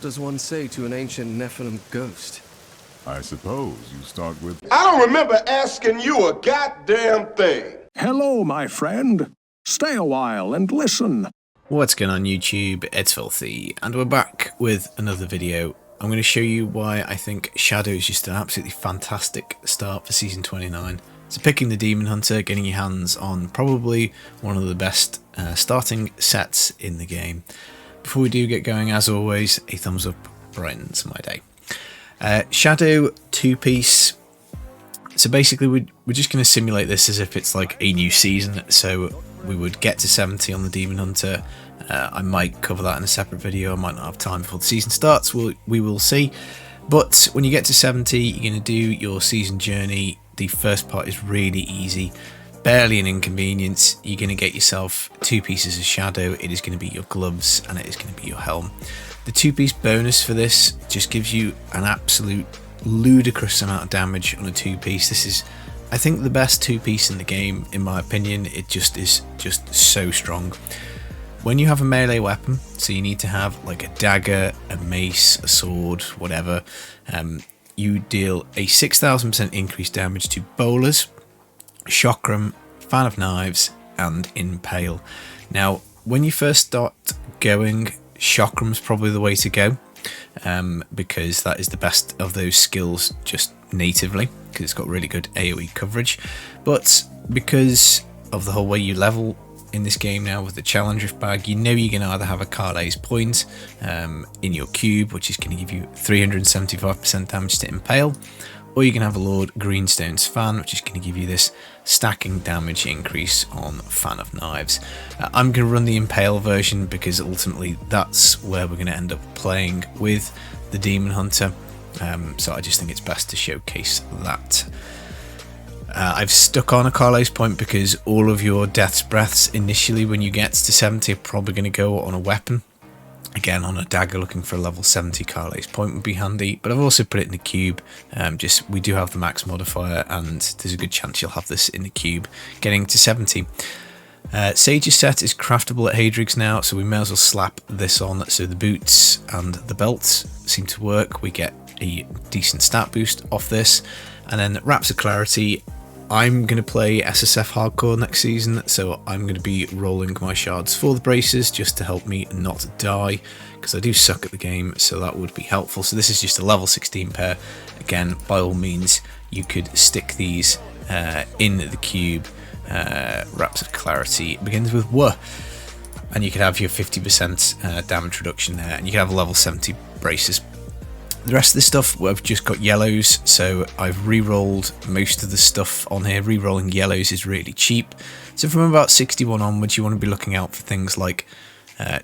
What does one say to an ancient Nephilim ghost? I suppose you start with... I don't remember asking you a goddamn thing. Hello, my friend. Stay a while and listen. What's going on YouTube? It's Filthy, and we're back with another video. I'm going to show you why I think Shadow is just an absolutely fantastic start for Season 29. So picking the Demon Hunter, getting your hands on probably one of the best starting sets in the game. Before we do get going, as always, a thumbs up brightens my day. Shadow 2-piece. So basically we're just going to simulate this as if it's like a new season. So we would get to 70 on the Demon Hunter. I might cover that in a separate video. I might not have time before the season starts. We will see. But when you get to 70, you're going to do your season journey. The first part is really easy. Barely an inconvenience. You're going to get yourself 2 pieces of Shadow. It is going to be your gloves and it is going to be your helm. The 2-piece bonus for this just gives you an absolute ludicrous amount of damage on a 2-piece. This is, I think, the best 2-piece in the game, in my opinion. It just is just so strong. When you have a melee weapon, so you need to have like a dagger, a mace, a sword, whatever, you deal a 6,000% increased damage to bowlers, chakram, fan of knives, and impale. Now, when you first start going, chakram's probably the way to go, because that is the best of those skills just natively, because it's got really good AoE coverage. But because of the whole way you level in this game now with the Challenge bag, you know you're going to either have a Carlay's point in your cube, which is going to give you 375% damage to impale, or you can have a Lord Greenstone's fan, which is going to give you this stacking damage increase on Fan of Knives. I'm going to run the Impale version because ultimately that's where we're going to end up playing with the Demon Hunter, so I just think it's best to showcase that. I've stuck on a Carlay's point because all of your Death's Breaths initially when you get to 70 are probably going to go on a weapon. Again, on a dagger, looking for a level 70 Carlay's point would be handy, but I've also put it in the cube. We do have the max modifier, and there's a good chance you'll have this in the cube getting to 70. Sage's set is craftable at Hadrig's now, so we may as well slap this on. So the boots and the belts seem to work. We get a decent stat boost off this, and then Wraps of Clarity. I'm going to play SSF Hardcore next season, so I'm going to be rolling my shards for the braces just to help me not die, because I do suck at the game, so that would be helpful. So this is just a level 16 pair. Again, by all means, you could stick these in the cube. Wraps of Clarity begins with W, and you could have your 50% damage reduction there, and you can have a level 70 braces. The rest of the stuff, I've just got yellows, so I've re-rolled most of the stuff on here. Re-rolling yellows is really cheap. So from about 61 onwards, you want to be looking out for things like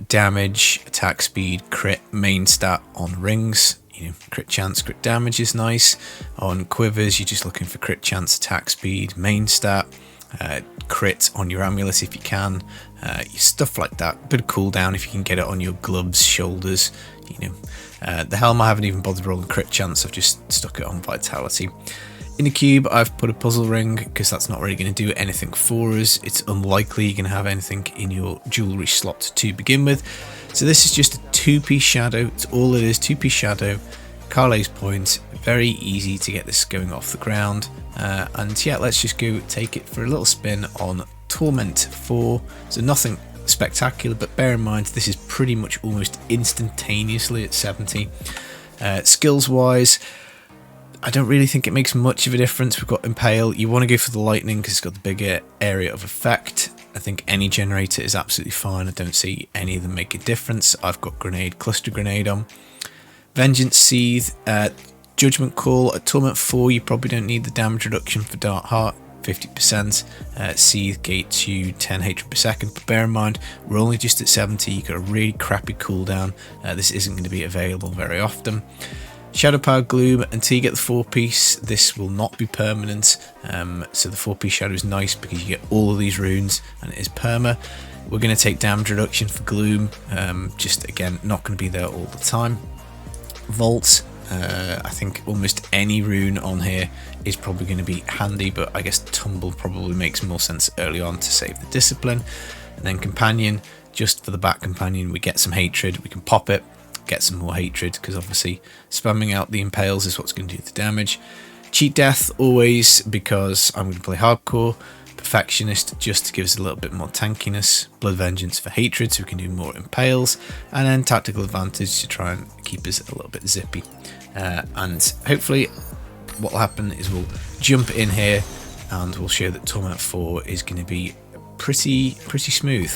damage, attack speed, crit, main stat on rings. You know, crit chance, crit damage is nice. On quivers, you're just looking for crit chance, attack speed, main stat, crit on your amulet if you can, stuff like that. Bit of cooldown if you can get it on your gloves, shoulders, you know. The helm I haven't even bothered rolling crit chance, I've just stuck it on vitality. In the cube I've put a puzzle ring because that's not really going to do anything for us. It's unlikely you're going to have anything in your jewellery slot to begin with. So this is just a 2-piece Shadow, it's all it is, 2-piece Shadow, Carlay's point, very easy to get this going off the ground. And yeah, let's just go take it for a little spin on Torment 4. So nothing spectacular, but bear in mind this is pretty much almost instantaneously at 70. Skills wise, I don't really think it makes much of a difference. We've got Impale. You want to go for the lightning because it's got the bigger area of effect. I think any generator is absolutely fine. I don't see any of them make a difference. I've got grenade, cluster grenade on. Vengeance Seethe, Judgment Call at Torment 4, you probably don't need the damage reduction for Dark Heart. 50%. Seethe gates you 10 hatred per second, but bear in mind we're only just at 70. You've got a really crappy cooldown. This isn't going to be available very often. Shadow Power Gloom, until you get the 4-piece, this will not be permanent. So the 4-piece Shadow is nice because you get all of these runes and it is perma. We're going to take damage reduction for Gloom, just again not going to be there all the time. Vault, I think almost any rune on here is probably going to be handy, but I guess Tumble probably makes more sense early on to save the discipline. And then Companion, just for the back companion, we get some hatred, we can pop it, get some more hatred, because obviously spamming out the impales is what's going to do the damage. Cheat death always, because I'm going to play hardcore. Perfectionist just to give us a little bit more tankiness. Blood vengeance for hatred, so we can do more impales, and then tactical advantage to try and keep us a little bit zippy. And hopefully what will happen is we'll jump in here and we'll show that Torment 4 is going to be pretty smooth.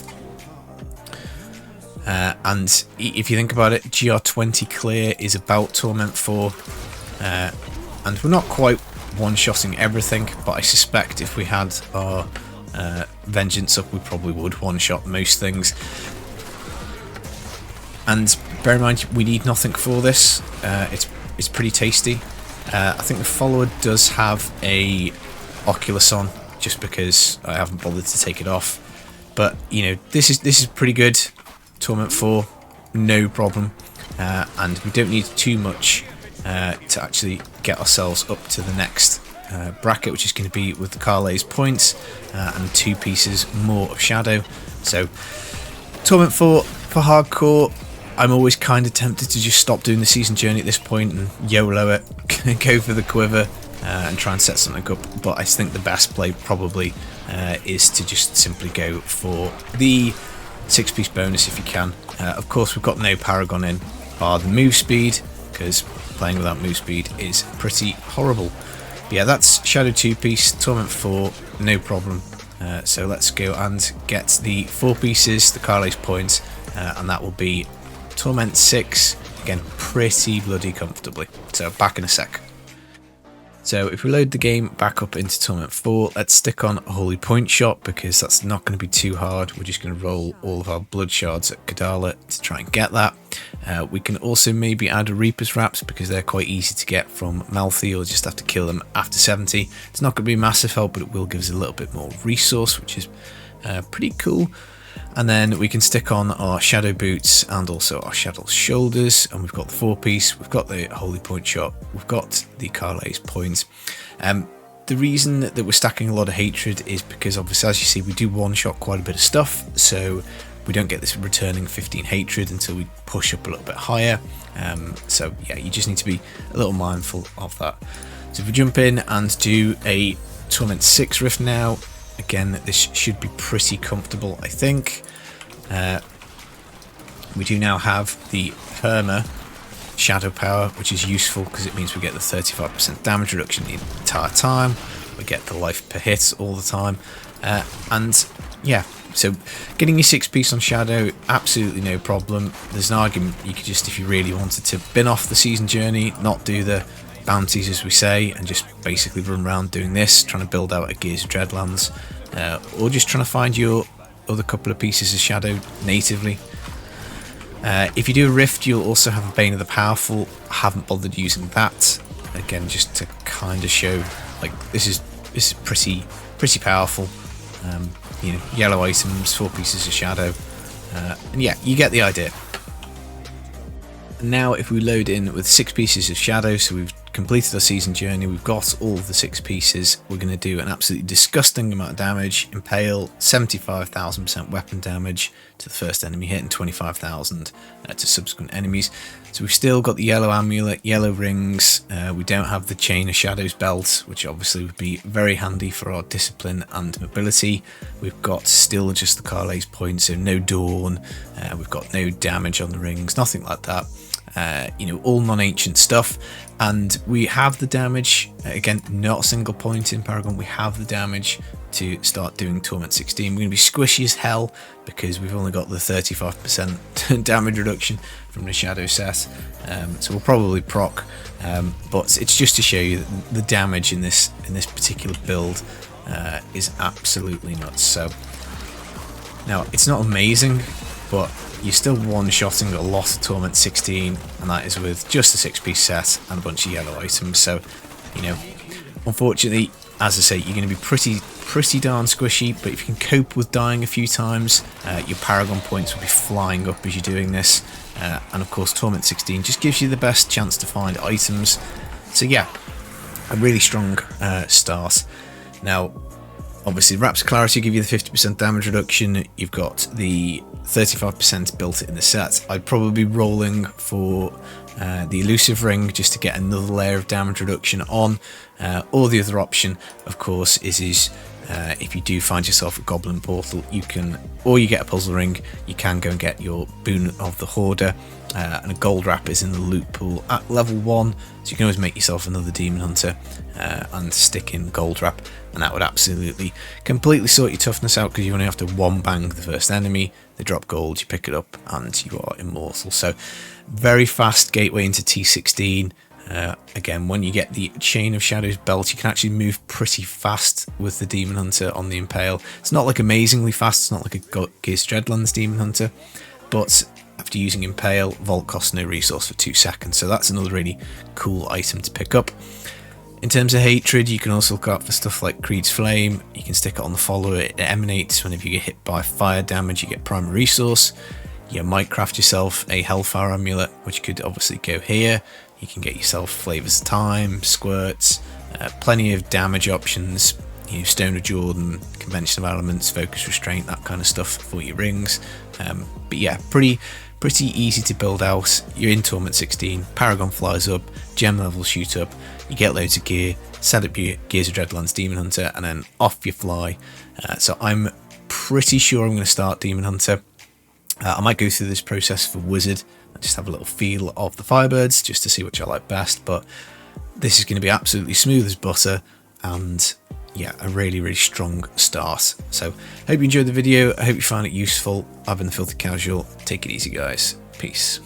And if you think about it, GR20 clear is about Torment 4, and we're not quite one-shotting everything, but I suspect if we had our vengeance up, we probably would one-shot most things. And bear in mind, we need nothing for this. It's pretty tasty. I think the follower does have a Oculus on, just because I haven't bothered to take it off. But you know, this is pretty good. Torment 4, no problem, and we don't need too much to actually get ourselves up to the next bracket, which is going to be with the Carle's points and 2 pieces more of Shadow. So Torment 4 for hardcore. I'm always kind of tempted to just stop doing the season journey at this point and YOLO it, go for the Quiver and try and set something up, but I think the best play probably is to just simply go for the 6-piece bonus if you can. Of course, we've got no Paragon in, bar the move speed, because playing without move speed is pretty horrible. But yeah, that's Shadow 2-piece, Torment 4, no problem. So let's go and get the 4 pieces, the Carle's points, and that will be Torment 6, again pretty bloody comfortably. So back in a sec. So if we load the game back up into Torment 4, let's stick on a Holy Point Shot, because that's not going to be too hard. We're just going to roll all of our blood shards at Kadala to try and get that. We can also maybe add a Reaper's Wraps, because they're quite easy to get from Malthy, or just have to kill them after 70. It's not going to be a massive help, but it will give us a little bit more resource, which is pretty cool. And then we can stick on our Shadow Boots and also our Shadow Shoulders, and we've got the 4-piece, we've got the Holy Point Shot, we've got the Carle's points. The reason that we're stacking a lot of hatred is because obviously, as you see, we do one-shot quite a bit of stuff, so we don't get this returning 15 hatred until we push up a little bit higher. So yeah, you just need to be a little mindful of that. So if we jump in and do a Torment 6 rift now, again, this should be pretty comfortable, I think. We do now have the Perma Shadow Power, which is useful because it means we get the 35% damage reduction the entire time. We get the life per hit all the time. And yeah, so getting your 6-piece on Shadow, absolutely no problem. There's an argument you could just, if you really wanted to, bin off the season journey, not do the bounties as we say, and just basically run around doing this, trying to build out a Gears of Dreadlands, or just trying to find your other couple of pieces of Shadow natively. If you do a Rift, you'll also have a Bane of the Powerful. I haven't bothered using that, again just to kind of show like this is pretty powerful. You know, yellow items, 4 pieces of Shadow, and yeah, you get the idea. Now if we load in with 6 pieces of Shadow, so we've completed our season journey, we've got all of the 6 pieces, we're going to do an absolutely disgusting amount of damage. Impale, 75,000% weapon damage to the first enemy hit and 25,000 to subsequent enemies. So we've still got the yellow amulet, yellow rings, we don't have the Chain of Shadows belt, which obviously would be very handy for our discipline and mobility. We've got still just the Carle's points, so no Dawn, we've got no damage on the rings, nothing like that. You know, all non-ancient stuff, and we have the damage, again not a single point in Paragon, we have the damage to start doing Torment 16. We're going to be squishy as hell because we've only got the 35% damage reduction from the Shadow set, so we'll probably proc, but it's just to show you that the damage in this particular build is absolutely nuts. So now it's not amazing, but you're still one-shotting a lot of Torment 16, and that is with just a 6-piece set and a bunch of yellow items. So, you know, unfortunately, as I say, you're going to be pretty darn squishy, but if you can cope with dying a few times, your Paragon points will be flying up as you're doing this. And of course, Torment 16 just gives you the best chance to find items. So yeah, a really strong start. Now, obviously, Wraps of Clarity give you the 50% damage reduction. You've got the 35% built in the set. I'd probably be rolling for the elusive ring just to get another layer of damage reduction on, or the other option of course is if you do find yourself a goblin portal, you can, or you get a puzzle ring, you can go and get your boon of the hoarder, and a gold wrap is in the loot pool at level 1, so you can always make yourself another demon hunter and stick in gold wrap, and that would absolutely completely sort your toughness out, because you only have to one bang the first enemy, they drop gold, you pick it up and you are immortal. So very fast gateway into T16. Again, when you get the Chain of Shadows belt, you can actually move pretty fast with the Demon Hunter on the Impale. It's not like amazingly fast, it's not like a Gears Dreadlands Demon Hunter, but after using Impale, Vault costs no resource for 2 seconds, so that's another really cool item to pick up. In terms of hatred, you can also look out for stuff like Creed's Flame. You can stick it on the follower, it emanates whenever you get hit by fire damage, you get primary resource. You might craft yourself a Hellfire Amulet, which could obviously go here. You can get yourself Flavors of Time, Squirts, plenty of damage options, you know, Stone of Jordan, Convention of Elements, Focus Restraint, that kind of stuff for your rings. But yeah, pretty easy to build out. You're in Torment 16, Paragon flies up, gem levels shoot up, you get loads of gear, set up your Gears of Dreadlands Demon Hunter, and then off you fly. So I'm pretty sure I'm going to start Demon Hunter. I might go through this process for Wizard and just have a little feel of the Firebirds just to see which I like best, but this is going to be absolutely smooth as butter, and yeah, a really strong start. So hope you enjoyed the video, I hope you found it useful. I've been the Filthy Casual, take it easy guys, peace.